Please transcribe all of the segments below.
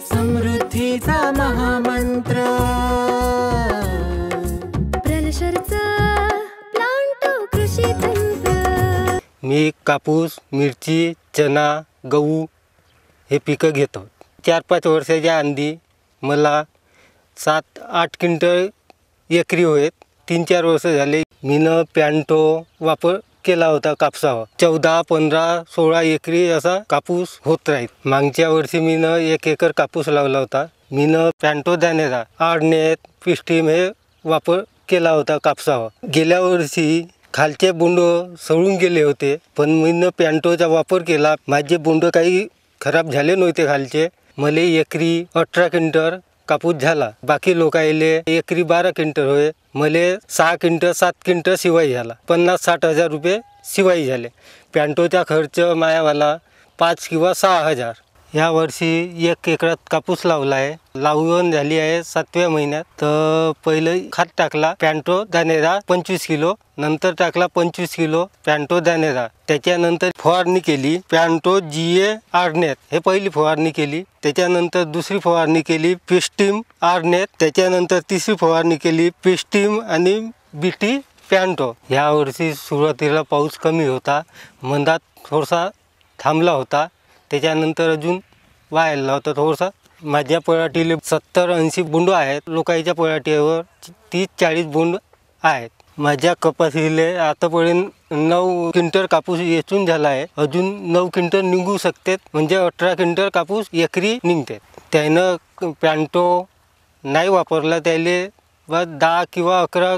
समृद्धीचा महामंत्र प्रलशरचा प्लांटो कृषी तंत्र। मी कापूस, मिरची, चना, गहू हे पिकं घेतो। 4-5 वर्षाच्या आधी मला 7-8 क्विंटल एकरी होत। 3-4 वर्ष झाले मीनं पॅन्टो वापर केला होता कापसावर। 14, 15, 16 एकरी असा कापूस होत राहील। मागच्या वर्षी मीनं 1 एकर कापूस लावला होता। मीनं पॅन्टो दाणेदार, आडनेत, पिस्टीम हे वापर केला होता कापसावर। गेल्या वर्षी खालचे बोंड सळून गेले होते, पण मीनं पॅन्टोचा वापर केला। माझे बोंड काही खराब झाले नव्हते खालचे। मले एकरी 18 क्विंटल कापूस झाला। बाकी लोकायले एकरी 12 क्विंटल होय। मले 6 क्विंटल 7 क्विंटल शिवाई झाला। 50-60 हजार रुपये शिवाई झाले। पॅन्टोचा खर्च मायावाला 5 किंवा 6 हजार। या वर्षी 1 एकरात कापूस लावला आहे। लावून झाली आहे 7व्या महिन्यात। तर पहिलं खत टाकला पॅन्टो दाणेदार 25 किलो, नंतर टाकला 25 किलो पॅन्टो दाणेदार। त्याच्यानंतर फवारणी केली पॅन्टो GA आडनेत, हे पहिली फवारणी केली। त्याच्यानंतर दुसरी फवारणी केली पिस्टीम आडनेत। त्याच्यानंतर तिसरी फवारणी केली पिस्टीम आणि BT पॅन्टो। या वर्षी सुरुवातीला पाऊस कमी होता, मंदात थोडासा थांबला होता। त्याच्यानंतर अजून वाढला होता थोडासा। माझ्या पराठीले 70-80 बोंड आहेत। लोकांच्या पराठीवर 30-40 बोंड आहेत। माझ्या कपाशीले आतापर्यंत 9 क्विंटल कापूस वेचून झाला आहे। अजून 9 क्विंटल निघू शकते, म्हणजे 18 क्विंटल कापूस एकरी निघते। त्यानं पॅन्टो नाही वापरला त्याले 10 किंवा 11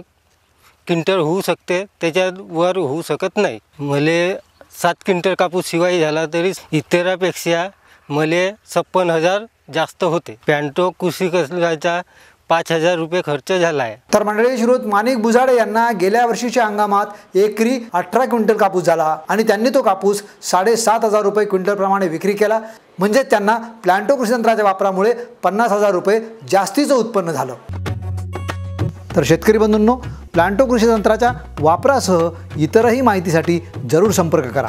क्विंटल होऊ शकते, त्याच्यावर होऊ शकत नाही। मले 7 क्विंटल कापूस शिवाय झाला तरी इतरापेक्षा मले 56,000 जास्त होते। पॅन्टो कृषी कर्जाचा 5,000 रुपये खर्च झाला आहे। तर मंडळी, श्रोत माणिक बुजाडे यांना गेल्या वर्षीच्या हंगामात एकरी 18 क्विंटल कापूस झाला आणि त्यांनी तो कापूस 7,500 रुपये क्विंटल प्रमाणे विक्री केला। म्हणजे त्यांना प्लांटो कृषी तंत्राच्या वापरामुळे 50,000 रुपये जास्तीचं उत्पन्न झालं। तर शेतकरी बंधूंनो, प्लांटो कृषी तंत्राच्या वापरासह इतरही माहितीसाठी जरूर संपर्क करा।